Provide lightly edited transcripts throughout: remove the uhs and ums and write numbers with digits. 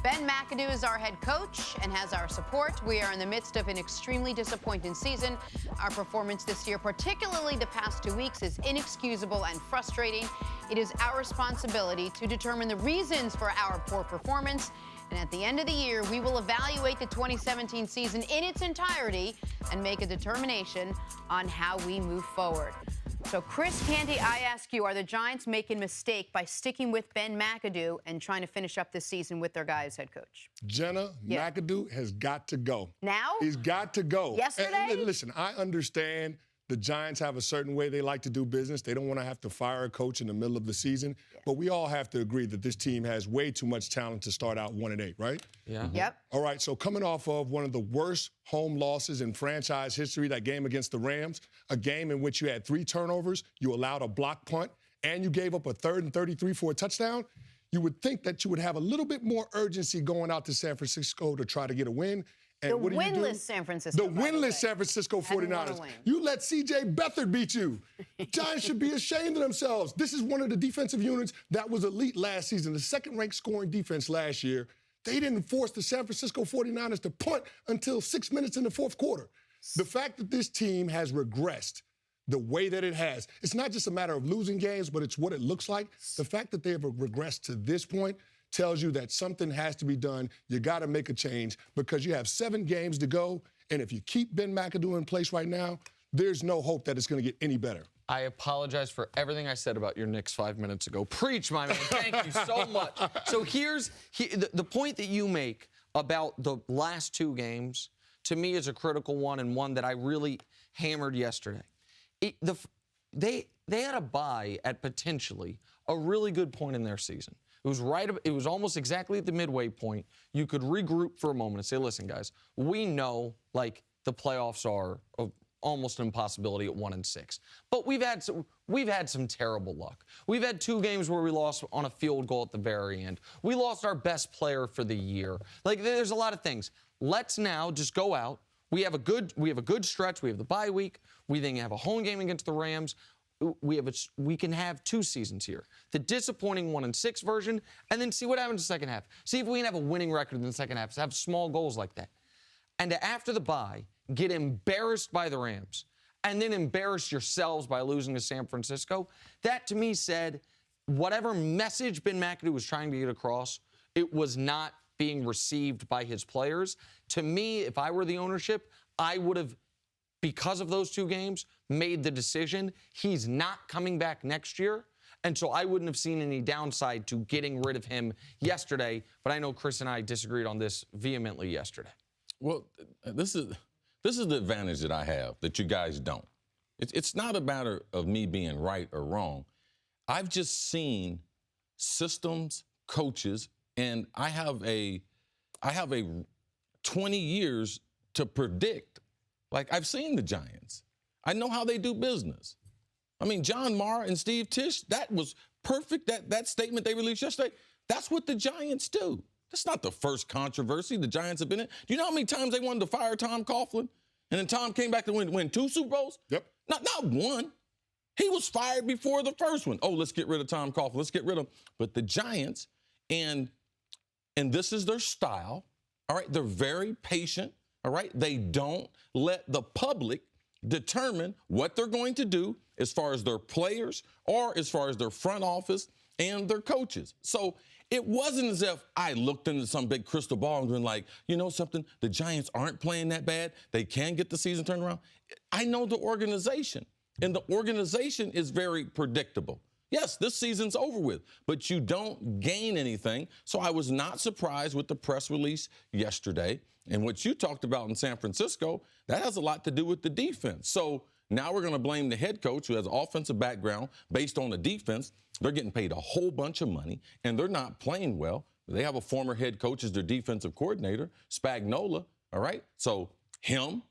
Ben McAdoo is our head coach and has our support. We are in the midst of an extremely disappointing season. Our performance this year, particularly the past 2 weeks, is inexcusable and frustrating. It is our responsibility to determine the reasons for our poor performance. And at the end of the year, we will evaluate the 2017 season in its entirety and make a determination on how we move forward. So, Cris, Canty, I ask you, are the Giants making a mistake by sticking with Ben McAdoo and trying to finish up this season with their guy as head coach? Jenna, McAdoo has got to go. Now? He's got to go. Yesterday? And listen, I understand the Giants have a certain way they like to do business. They don't want to have to fire a coach in the middle of the season. Yeah. But we all have to agree that this team has way too much talent to start out 1-8, right? Yeah. Yep. All right, so coming off of one of the worst home losses in franchise history, that game against the Rams, a game in which you had 3 turnovers, you allowed a block punt, and you gave up a 3rd and 33 for a touchdown, you would think that you would have a little bit more urgency going out to San Francisco to try to get a win. And the what do you do? winless San Francisco. The winless San Francisco 49ers. You let C.J. Beathard beat you. Giants should be ashamed of themselves. This is one of the defensive units that was elite last season, the second-ranked scoring defense last year. They didn't force the San Francisco 49ers to punt until 6 minutes in the fourth quarter. The fact that this team has regressed the way that it has, it's not just a matter of losing games, but it's what it looks like. The fact that they have regressed to this point tells you that something has to be done. You got to make a change because you have 7 games to go, and if you keep Ben McAdoo in place right now, there's no hope that it's going to get any better. I apologize for everything I said about your Knicks 5 minutes ago. Preach, my man. Thank you so much. So here's the point that you make about the last 2 games, to me, is a critical one and one that I really hammered yesterday. They had a bye at potentially a really good point in their season. It was almost exactly at the midway point. You could regroup for a moment and say, listen, guys, we know, like, the playoffs are almost an impossibility at 1-6. But we've had some terrible luck. We've had 2 games where we lost on a field goal at the very end. We lost our best player for the year. Like, there's a lot of things. Let's now just go out. We have a good stretch. We have the bye week. We then have a home game against the Rams. We can have 2 seasons here. The disappointing 1-6 version, and then see what happens in the second half. See if we can have a winning record in the second half, have small goals like that. And after the bye, get embarrassed by the Rams, and then embarrass yourselves by losing to San Francisco. That, to me, said whatever message Ben McAdoo was trying to get across, it was not being received by his players. To me, if I were the ownership, I would have, because of those 2 games, made the decision he's not coming back next year. And so I wouldn't have seen any downside to getting rid of him yesterday. But I know Cris and I disagreed on this vehemently yesterday. Well, this is the advantage that I have that you guys don't. It's not a matter of me being right or wrong. I've just seen systems, coaches, and I have a 20 years to predict. Like, I've seen the Giants. I know how they do business. I mean, John Mara and Steve Tisch, that was perfect. That statement they released yesterday, that's what the Giants do. That's not the first controversy the Giants have been in. Do you know how many times they wanted to fire Tom Coughlin? And then Tom came back to win 2 Super Bowls? Yep. Not 1. He was fired before the first one. Oh, let's get rid of Tom Coughlin. Let's get rid of him. But the Giants, and this is their style, all right? They're very patient, all right? They don't let the public determine what they're going to do as far as their players or as far as their front office and their coaches. So it wasn't as if I looked into some big crystal ball and been like, you know something, the Giants aren't playing that bad. They can get the season turned around. I know the organization, and the organization is very predictable. Yes, this season's over with, but you don't gain anything. So I was not surprised with the press release yesterday. And what you talked about in San Francisco, that has a lot to do with the defense. So now we're going to blame the head coach who has an offensive background based on the defense. They're getting paid a whole bunch of money, and they're not playing well. They have a former head coach as their defensive coordinator, Spagnuolo, all right? So him,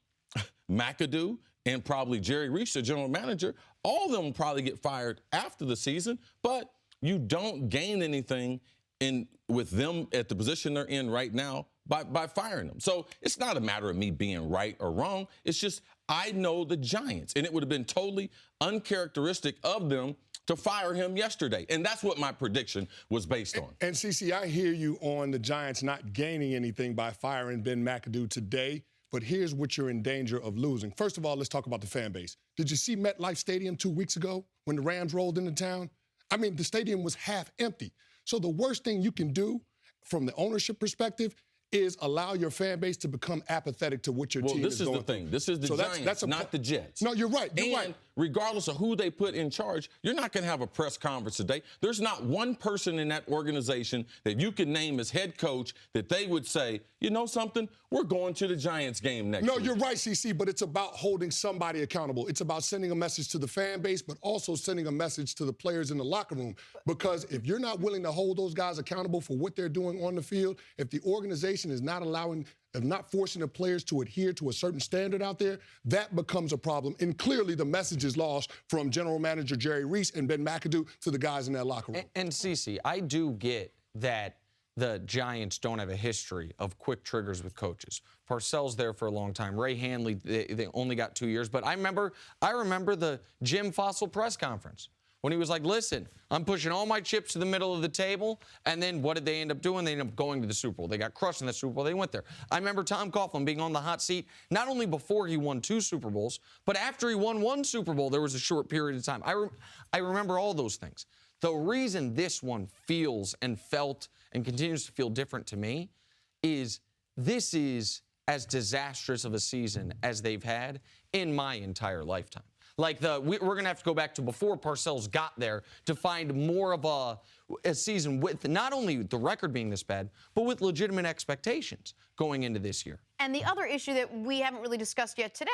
McAdoo, and probably Jerry Reese, the general manager, all of them will probably get fired after the season, but you don't gain anything with them at the position they're in right now by firing them. So it's not a matter of me being right or wrong. It's just I know the Giants, and it would have been totally uncharacteristic of them to fire him yesterday. And that's what my prediction was based on. And CC, I hear you on the Giants not gaining anything by firing Ben McAdoo today, but here's what you're in danger of losing. First of all, let's talk about the fan base. Did you see MetLife Stadium 2 weeks ago when the Rams rolled into town? I mean, the stadium was half empty. So the worst thing you can do from the ownership perspective is allow your fan base to become apathetic to what your team is going through. Well, this is the thing. This is the Giants, not the Jets. No, you're right. You're right. Regardless of who they put in charge, you're not going to have a press conference today. There's not one person in that organization that you can name as head coach that they would say, you know something, we're going to the Giants game next week. No, you're right, CC, but it's about holding somebody accountable. It's about sending a message to the fan base, but also sending a message to the players in the locker room. Because if you're not willing to hold those guys accountable for what they're doing on the field, if the organization is not not forcing the players to adhere to a certain standard out there, that becomes a problem. And clearly the message is lost from General Manager Jerry Reese and Ben McAdoo to the guys in that locker room. And Cece, I do get that the Giants don't have a history of quick triggers with coaches. Parcells there for a long time. Ray Hanley, they only got 2 years. But I remember the Jim Fossil press conference when he was like, listen, I'm pushing all my chips to the middle of the table. And then what did they end up doing? They ended up going to the Super Bowl. They got crushed in the Super Bowl. They went there. I remember Tom Coughlin being on the hot seat, not only before he won 2 Super Bowls, but after he won 1 Super Bowl, there was a short period of time. I remember all those things. The reason this one feels and felt and continues to feel different to me is this is as disastrous of a season as they've had in my entire lifetime. Like we're going to have to go back to before Parcells got there to find more of a season with not only the record being this bad, but with legitimate expectations going into this year. And the other issue that we haven't really discussed yet today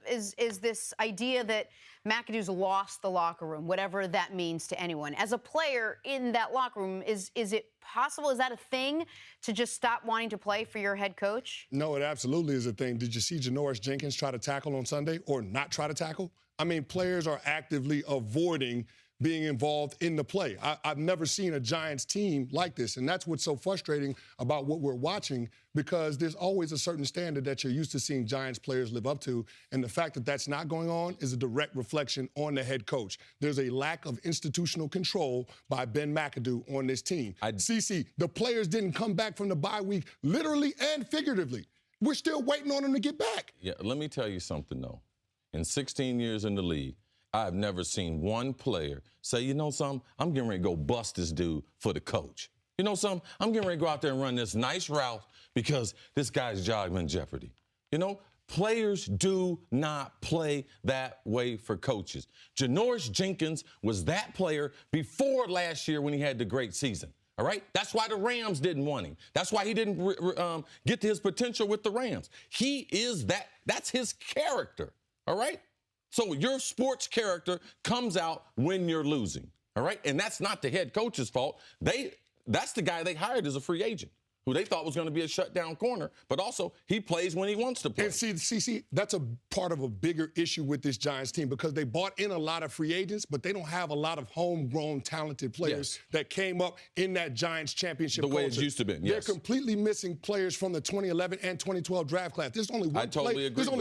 is this idea that McAdoo's lost the locker room, whatever that means to anyone. As a player in that locker room, is it possible? Is that a thing to just stop wanting to play for your head coach? No, it absolutely is a thing. Did you see Janoris Jenkins try to tackle on Sunday or not try to tackle? I mean, players are actively avoiding being involved in the play. I've never seen a Giants team like this, and that's what's so frustrating about what we're watching, because there's always a certain standard that you're used to seeing Giants players live up to, and the fact that that's not going on is a direct reflection on the head coach. There's a lack of institutional control by Ben McAdoo on this team. CC, the players didn't come back from the bye week literally and figuratively. We're still waiting on them to get back. Yeah, let me tell you something, though. In 16 years in the league, I've never seen one player say, you know something, I'm getting ready to go bust this dude for the coach. You know something, I'm getting ready to go out there and run this nice route because this guy's job in jeopardy. You know, players do not play that way for coaches. Janoris Jenkins was that player before last year when he had the great season. All right? That's why the Rams didn't want him. That's why he didn't get to his potential with the Rams. He is that. That's his character. All right? So your sports character comes out when you're losing. All right? And that's not the head coach's fault. That's the guy they hired as a free agent, who they thought was going to be a shutdown corner, but also he plays when he wants to play. And see, that's a part of a bigger issue with this Giants team, because they bought in a lot of free agents, but they don't have a lot of homegrown, talented players that came up in that Giants championship the way culture. it used to be. They're completely missing players from the 2011 and 2012 draft class. There's only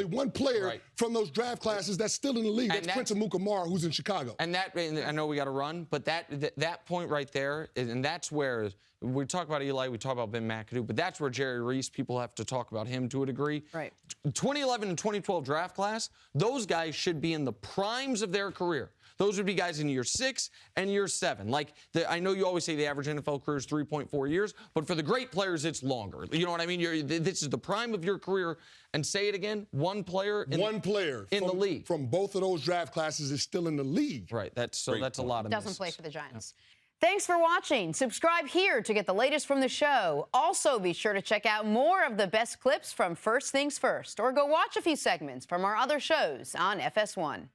one player from those draft classes that's still in the league. That's Prince Amukamara, who's in Chicago. And I know we got to run, but that point right there, and that's where we talk about Eli, we talk about Ben McAdoo, but that's where Jerry Reese, people have to talk about him to a degree. Right. 2011 and 2012 draft class, those guys should be in the primes of their career. Those would be guys in year 6 and year 7. Like, I know you always say the average NFL career is 3.4 years, but for the great players, it's longer. You know what I mean? This is the prime of your career. And say it again, one player in the league. From both of those draft classes is still in the league. Right. That's a lot of misses. Doesn't play for the Giants. Thanks for watching. Subscribe here to get the latest from the show. Also, be sure to check out more of the best clips from First Things First, or go watch a few segments from our other shows on FS1.